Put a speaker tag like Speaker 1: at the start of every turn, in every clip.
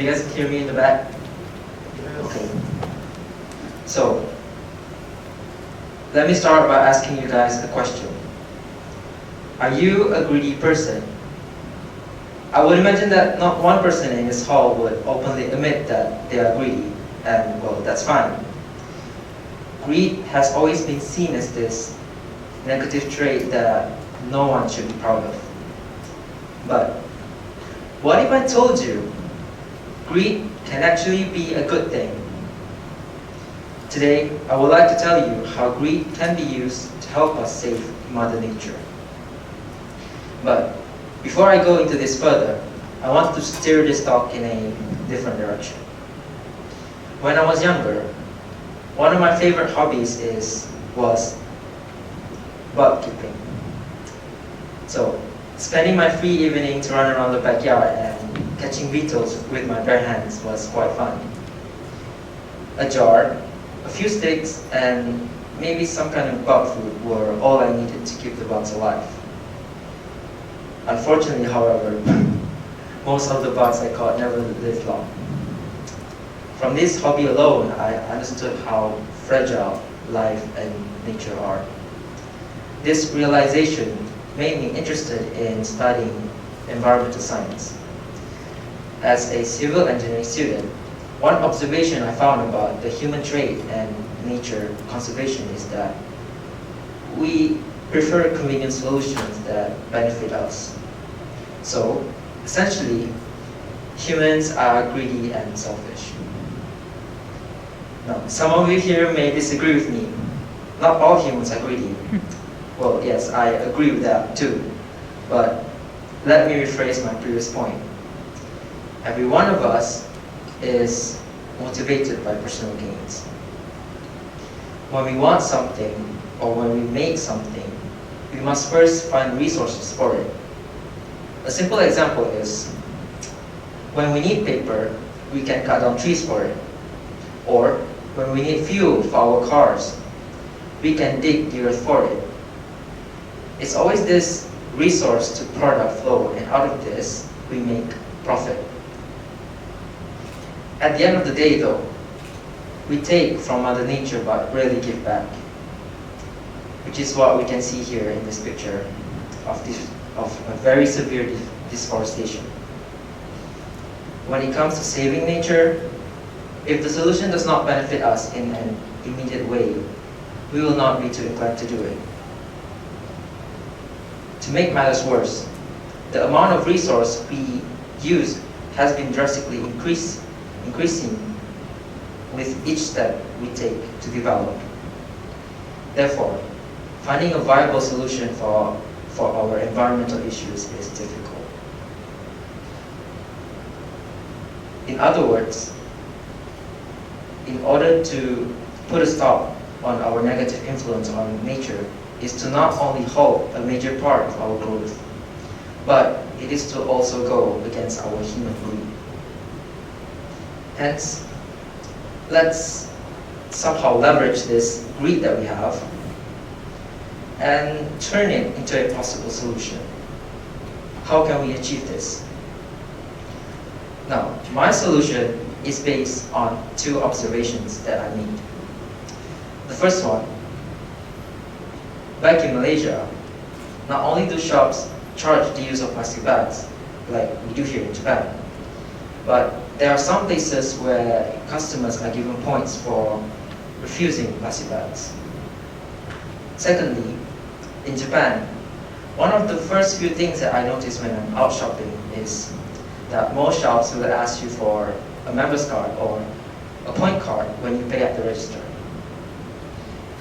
Speaker 1: you guys hear me in the back? Okay. So, let me start by asking you guys a question. Are you a greedy person? I would imagine that not one person in this hall would openly admit that they are greedy, and well, that's fine. Greed has always been seen as this negative trait that no one should be proud of. But what if I told you greed can actually be a good thing? Today, I would like to tell you how greed can be used to help us save Mother Nature. But before I go into this further, I want to steer this talk in a different direction. When I was younger, one of my favorite hobbies was bug keeping. So, spending my free evening to run around the backyard and catching beetles with my bare hands was quite fun. A jar, a few sticks, and maybe some kind of bug food were all I needed to keep the bugs alive. Unfortunately, however, most of the bugs I caught never lived long. From this hobby alone, I understood how fragile life and nature are. This realization made me interested in studying environmental science. As a civil engineering student, one observation I found about the human trait and nature conservation is that we prefer convenient solutions that benefit us. So, essentially, humans are greedy and selfish. Now, some of you here may disagree with me. Not all humans are greedy. Well, yes, I agree with that too. But let me rephrase my previous point. Every one of us is motivated by personal gains. When we want something, or when we make something, we must first find resources for it. A simple example is, when we need paper, we can cut down trees for it. Or, when we need fuel for our cars, we can dig the earth for it. It's always this resource to product flow, and out of this, we make profit. At the end of the day though, we take from Mother Nature but rarely give back, which is what we can see here in this picture of a very severe deforestation. When it comes to saving nature, if the solution does not benefit us in an immediate way, we will not be too inclined to do it. To make matters worse, the amount of resource we use has been drastically increasing with each step we take to develop. Therefore, finding a viable solution for our environmental issues is difficult. In other words, in order to put a stop on our negative influence on nature is to not only halt a major part of our growth, but it is to also go against our human greed. Hence, let's somehow leverage this greed that we have and turn it into a possible solution. How can we achieve this? Now, my solution is based on two observations that I made. The first one, back in Malaysia, not only do shops charge the use of plastic bags, like we do here in Japan, but there are some places where customers are given points for refusing plastic bags. Secondly, in Japan, one of the first few things that I notice when I'm out shopping is that most shops will ask you for a member's card or a point card when you pay at the register.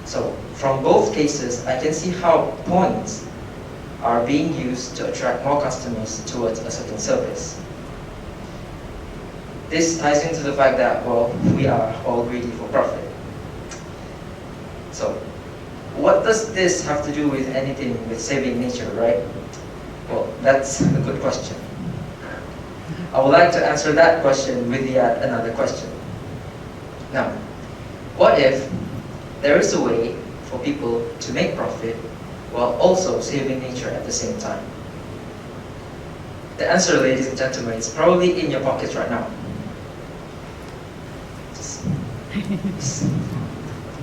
Speaker 1: So, from both cases, I can see how points are being used to attract more customers towards a certain service. This ties into the fact that, well, we are all greedy for profit. So, what does this have to do with anything with saving nature, right? Well, that's a good question. I would like to answer that question with yet another question. Now, what if there is a way for people to make profit while also saving nature at the same time? The answer, ladies and gentlemen, is probably in your pockets right now.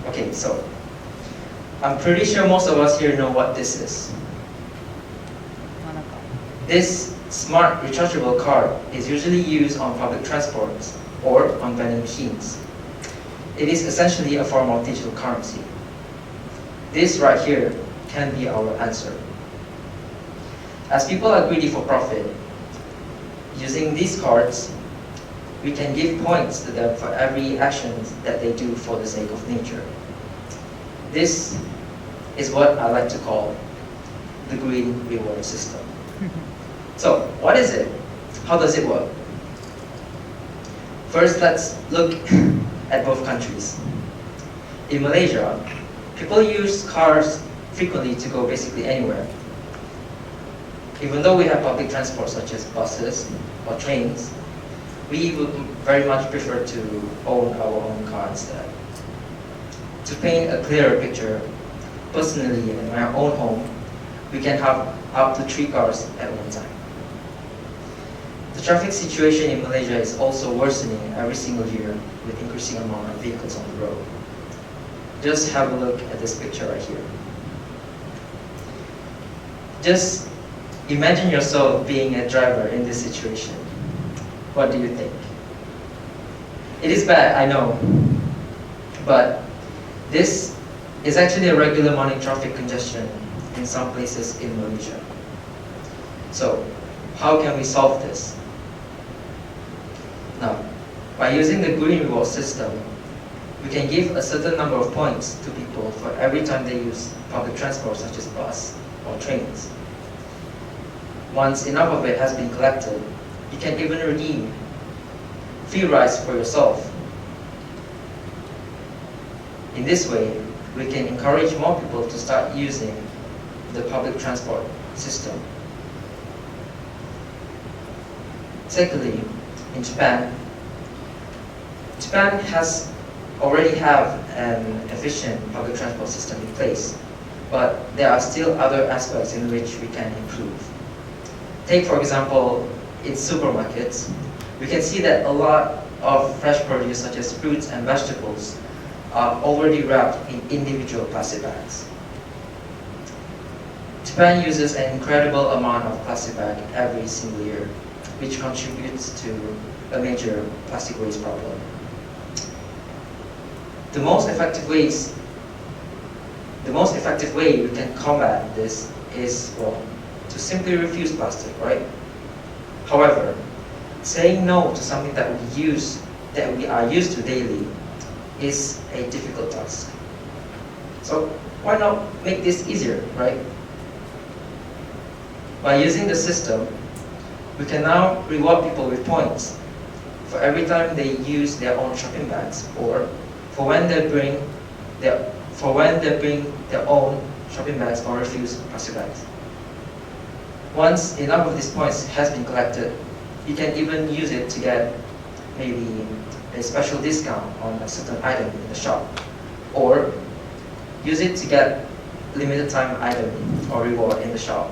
Speaker 1: Okay, so I'm pretty sure most of us here know what this is. This smart rechargeable card is usually used on public transports or on vending machines. It is essentially a form of digital currency. This right here can be our answer. As people are greedy for profit, using these cards, we can give points to them for every action that they do for the sake of nature. This is what I like to call the green reward system. So, what is it? How does it work? First, let's look at both countries. In Malaysia, people use cars frequently to go basically anywhere. Even though we have public transport such as buses or trains, we would very much prefer to own our own car instead. To paint a clearer picture, personally in my own home, we can have up to 3 cars at one time. The traffic situation in Malaysia is also worsening every single year with increasing amount of vehicles on the road. Just have a look at this picture right here. Just imagine yourself being a driver in this situation. What do you think? It is bad, I know, but this is actually a regular morning traffic congestion in some places in Malaysia. So, how can we solve this? Now, by using the green reward system, we can give a certain number of points to people for every time they use public transport such as bus or trains. Once enough of it has been collected, you can even redeem free rides for yourself. In this way, we can encourage more people to start using the public transport system. Secondly, in Japan has already have an efficient public transport system in place, but there are still other aspects in which we can improve. Take, for example, in supermarkets, we can see that a lot of fresh produce such as fruits and vegetables are already wrapped in individual plastic bags. Japan uses an incredible amount of plastic bag every single year, which contributes to a major plastic waste problem. The most effective way we can combat this is, well, to simply refuse plastic, right? However, saying no to something that we are used to daily is a difficult task. So why not make this easier, right? By using the system, we can now reward people with points for every time they use their own shopping bags, or for when they bring their own shopping bags or refuse plastic bags. Once enough of these points has been collected, you can even use it to get maybe a special discount on a certain item in the shop, or use it to get limited time item or reward in the shop.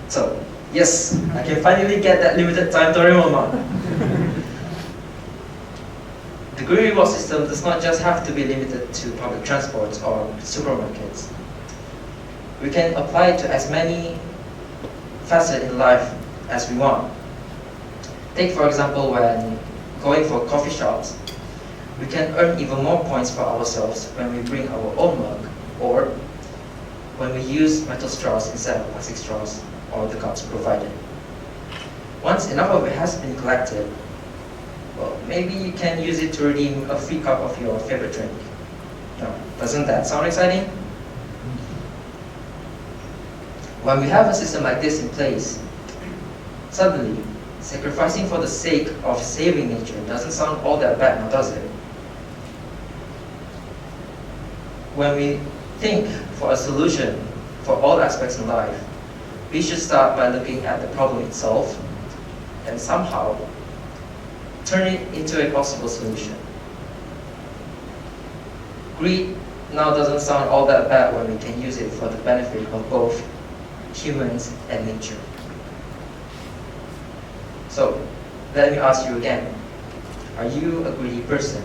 Speaker 1: So, yes, I can finally get that limited time Doraemon. The green reward system does not just have to be limited to public transports or supermarkets. We can apply it to as many facets in life as we want. Take, for example, when going for coffee shops, we can earn even more points for ourselves when we bring our own mug, or when we use metal straws instead of plastic straws or the cups provided. Once enough of it has been collected, well, maybe you can use it to redeem a free cup of your favorite drink. Now, doesn't that sound exciting? When we have a system like this in place, suddenly, sacrificing for the sake of saving nature doesn't sound all that bad, now does it? When we think for a solution for all aspects in life, we should start by looking at the problem itself and somehow turn it into a possible solution. Greed now doesn't sound all that bad when we can use it for the benefit of both humans and nature. So, let me ask you again, Are you a greedy person?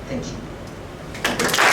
Speaker 1: Thank you.